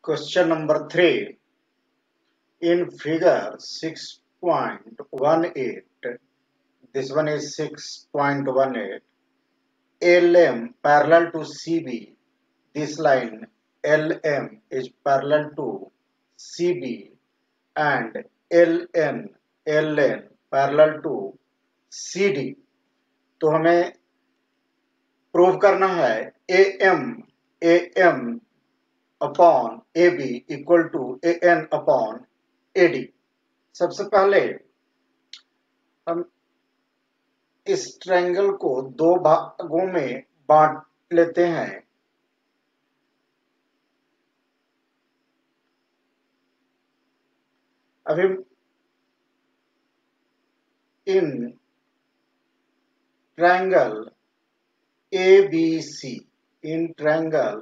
Question number 3. In figure 6.18, this one is 6.18, LM parallel to CB, this line LM is parallel to CB and LN parallel to CD. तो हमें prove करना है AM upon AB equal to AN upon AD। सबसे पहले हम इस triangle को दो भागों में बांट लेते हैं। अभी in triangle ABC, in triangle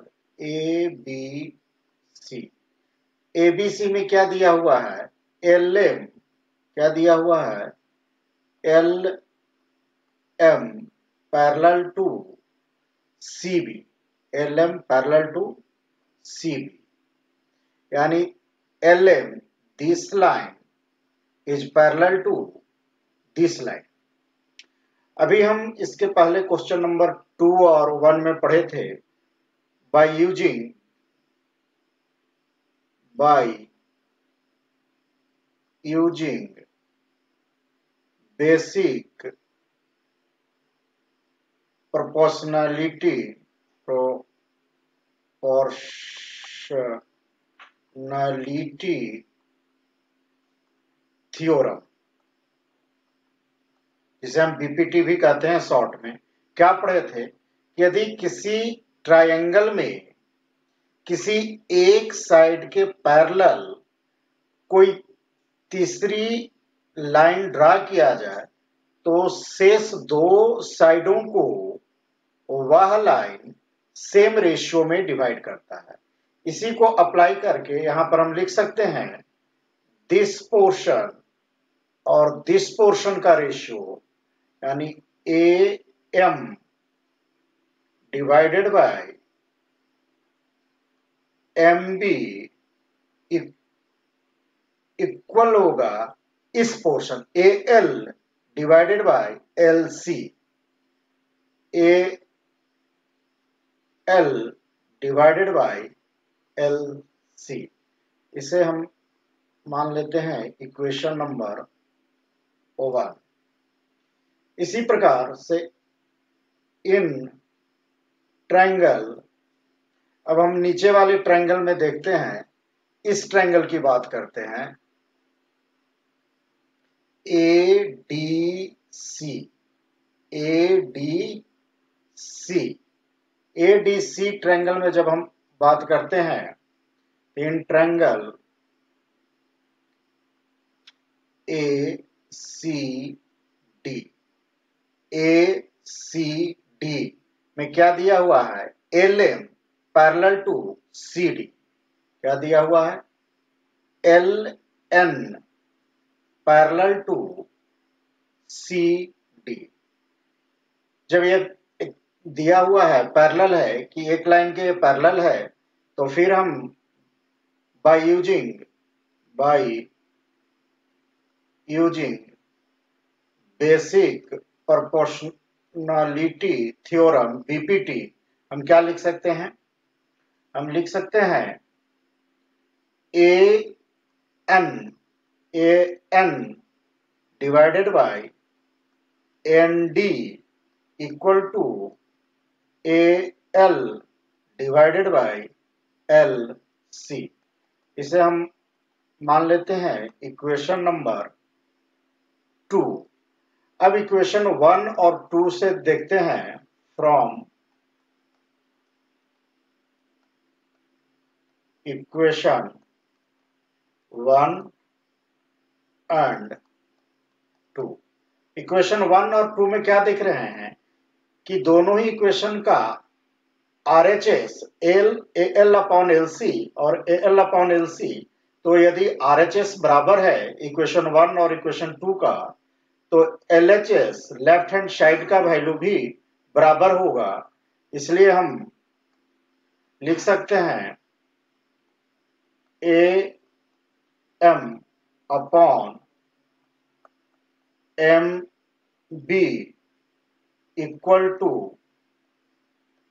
ABC में क्या दिया हुआ है? LM क्या दिया हुआ है? LM parallel to CB, LM parallel to CB, यानी LM this line is parallel to this line. अभी हम इसके पहले क्वेश्चन नंबर 2 और 1 में पढ़े थे, by using basic proportionality theorem, जिसे हम बीपीटी भी कहते हैं शॉर्ट में, क्या पढ़े थे? यदि किसी ट्रायंगल में किसी एक साइड के पैरेलल कोई तीसरी लाइन ड्रा किया जाए तो शेष दो साइडों को वह लाइन सेम रेशियो में डिवाइड करता है। इसी को अप्लाई करके यहां पर हम लिख सकते हैं दिस पोर्शन और दिस पोर्शन का रेशियो, यानी AM divided by MB equal होगा इस portion AL divided by LC, AL divided by LC। इसे हम मान लेते हैं इक्वेशन नंबर 1। इसी प्रकार से इन ट्रायंगल, अब हम नीचे वाले ट्रायंगल में देखते हैं, इस ट्रायंगल की बात करते हैं ADC ट्रायंगल में जब हम बात करते हैं, इन ट्रायंगल ACD में क्या दिया हुआ है? LM पैरेलल टू CD, क्या दिया हुआ है? LN parallel to CD। जब ये दिया हुआ है, पैरेलल है कि एक लाइन के पैरेलल है, तो फिर हम by using basic proportionality theorem BPT हम क्या लिख सकते हैं? हम लिख सकते हैं AN divided by ND equal to AL divided by LC। इसे हम मान लेते हैं इक्वेशन नंबर 2। अब इक्वेशन 1 और 2 से देखते हैं, फ्रॉम इक्वेशन 1 एंड 2। इक्वेशन 1 और 2 में क्या देख रहे हैं कि दोनों ही इक्वेशन का RHS AL अपॉन LC और AL अपॉन LC, तो यदि RHS बराबर है इक्वेशन 1 और इक्वेशन 2 का, तो LHS लेफ्ट हैंड साइड का वैल्यू भी बराबर होगा। इसलिए हम लिख सकते हैं A M upon M B equal to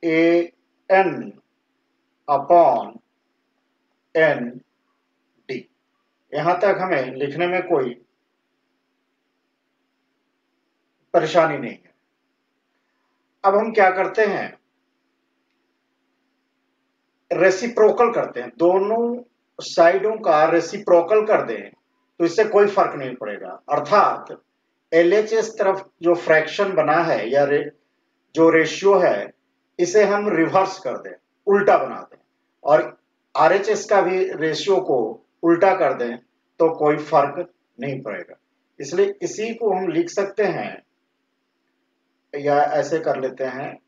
A N upon N D. यहां तक हमें लिखने में कोई परेशानी नहीं है। अब हम क्या करते हैं, रेसिप्रोकल करते हैं, दोनों साइडों का रेसिप्रोकल कर दें तो इससे कोई फर्क नहीं पड़ेगा। अर्थात LHS तरफ जो फ्रैक्शन बना है या जो रेशियो है इसे हम रिवर्स कर दें, उल्टा बना दें, और RHS का भी रेशियो को उल्टा कर दें तो कोई फर्क नहीं पड़ेगा। इसलिए इसी को हम लिख सकते हैं या ऐसे कर लेते हैं,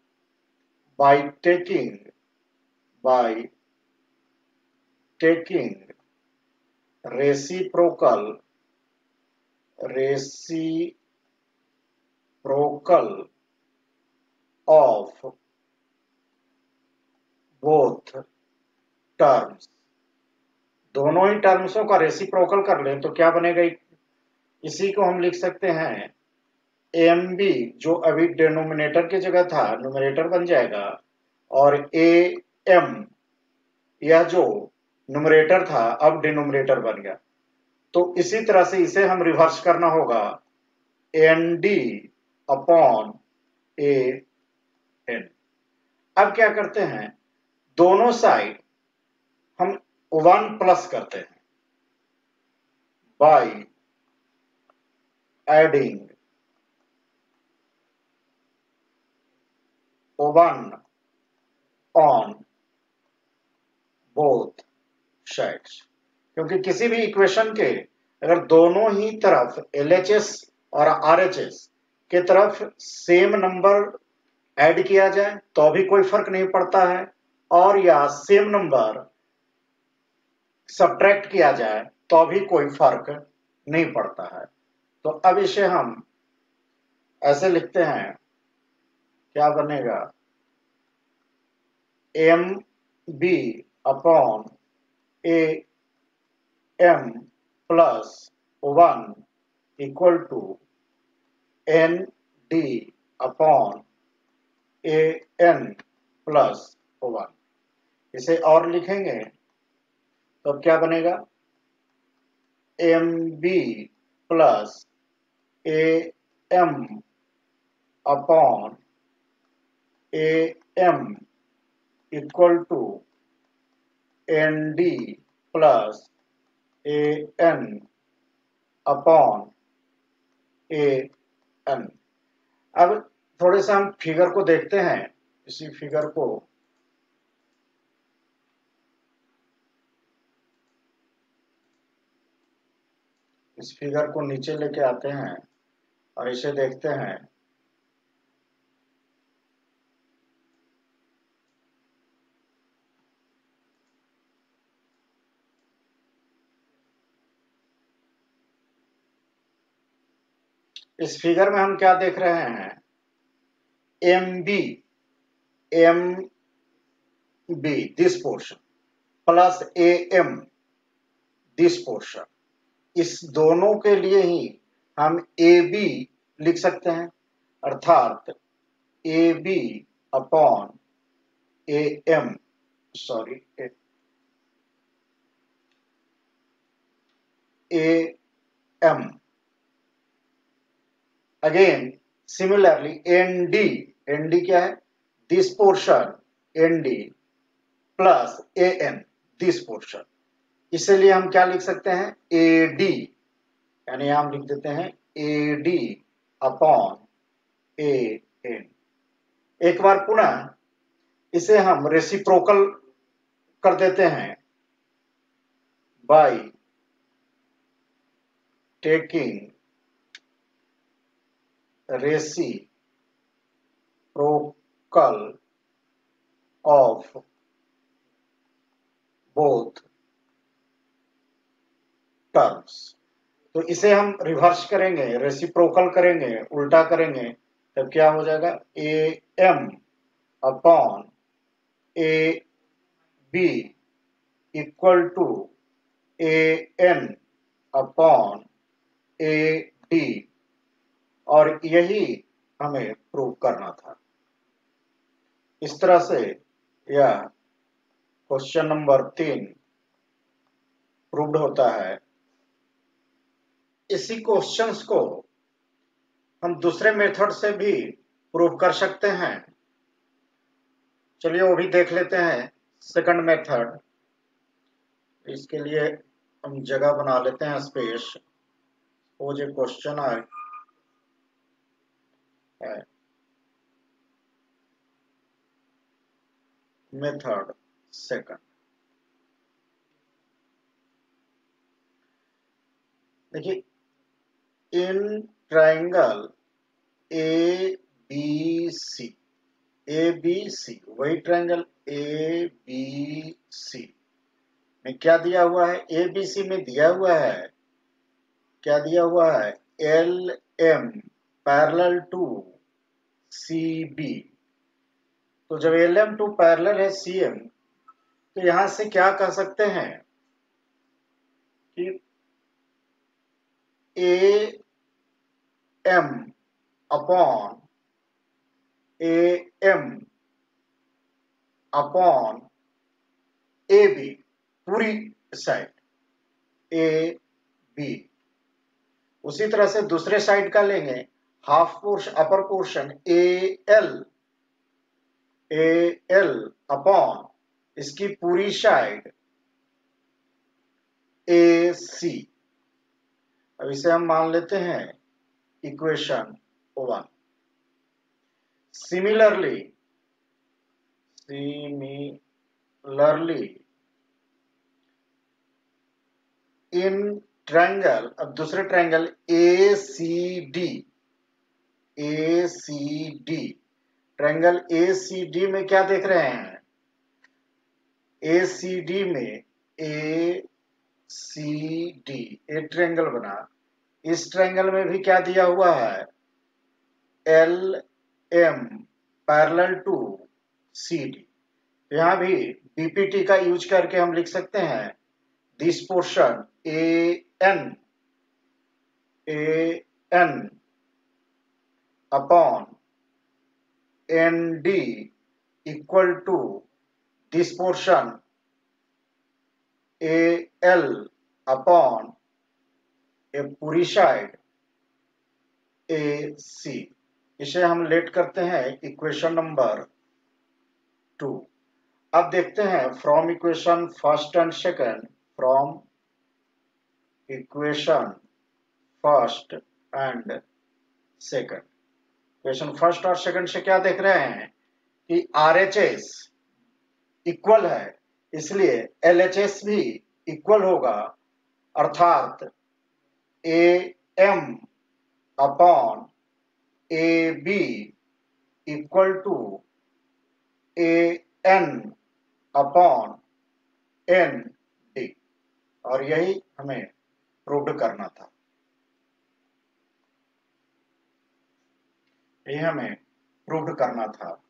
by taking reciprocal of both terms, दोनों ही टर्म्सों का रेसिप्रोकल कर लें तो क्या बनेगा, इसी को हम लिख सकते हैं AMB जो अभी डिनोमिनेटर की जगह था न्यूमरेटर बन जाएगा, और AM यह जो न्यूमरेटर था अब डिनोमिनेटर बन गया। तो इसी तरह से इसे हम रिवर्स करना होगा, AND अपॉन AN। अब क्या करते हैं, दोनों साइड हम 1 प्लस करते हैं by adding 1 on both sides. क्योंकि किसी भी इक्वेशन के अगर दोनों ही तरफ LHS और RHS के तरफ सेम नंबर ऐड किया जाए तो भी कोई फर्क नहीं पड़ता है, और या सेम नंबर सब्ट्रैक्ट किया जाए तो भी कोई फर्क नहीं पड़ता है। तो अब इसे हम ऐसे लिखते हैं, क्या बनेगा, MB upon AM plus 1 equal to ND upon AN plus 1। इसे और लिखेंगे तो क्या बनेगा, MB plus AM upon AM equal to ND plus AN upon AN। अब थोड़े से हम फिगर को देखते हैं, इसी फिगर को इस फिगर को नीचे लेके आते हैं और इसे देखते हैं। इस फिगर में हम क्या देख रहे हैं, MB this portion plus AM this portion, इस दोनों के लिए ही हम AB लिख सकते हैं, अर्थात AB upon AM, sorry AM again similarly ND क्या है, this portion ND plus AN this portion, इसलिए हम क्या लिख सकते हैं, AD, यानी हम लिख देते हैं AD अपॉन AN। एक बार पुनः इसे हम रेसिप्रोकल कर देते हैं by taking reciprocal of both terms. तो इसे हम रिवर्स करेंगे, रेसिप्रोकल करेंगे, उल्टा करेंगे, तब क्या हो जाएगा, AM upon AB equal to AN upon AD, और यही हमें प्रूव करना था। इस तरह से यह क्वेश्चन नंबर 3 प्रूव्ड होता है। इसी क्वेश्चंस को हम दूसरे मेथड से भी प्रूव कर सकते हैं। चलिए वो भी देख लेते हैं। सेकंड मेथड, इसके लिए हम जगह बना लेते हैं, स्पेस। वो जो क्वेश्चन है मेथड सेकंड। देखिए, इन ट्राइंगल ABC, वही ट्राइंगल ABC में क्या दिया हुआ है? ABC में दिया हुआ है, क्या दिया हुआ है? LM parallel to CB। तो जब LM टू पैरेलल है CM, तो यहां से क्या कह सकते हैं कि AM upon AM upon AB, पूरी साइड AB। उसी तरह से दूसरे साइड का लेंगे, half portion, upper portion AL upon इसकी पूरी साइड AC। अब इसे हम मान लेते हैं इक्वेशन 1। सिमिलरली इन ट्रायंगल, अब दूसरे ट्रायंगल ACD, ट्रायंगल ACD में क्या देख रहे हैं? ACD में ACD एक ट्रायंगल बना। इस ट्रायंगल में भी क्या दिया हुआ है? LM parallel to CD। यहां भी BPT का यूज करके हम लिख सकते हैं this portion AN upon ND equal to this portion AL upon A पूरी साइड AC। इसे हम लेट करते हैं इक्वेशन नंबर 2। अब देखते हैं from equation first and second, from equation first and second. Equation first और सेकंड से क्या देख रहे हैं कि RHS इक्वल है, इसलिए LHS भी इक्वल होगा, अर्थात AM upon AB equal to AN upon ND। और यही हमें प्रूव करना था, यही हमें प्रूव करना था।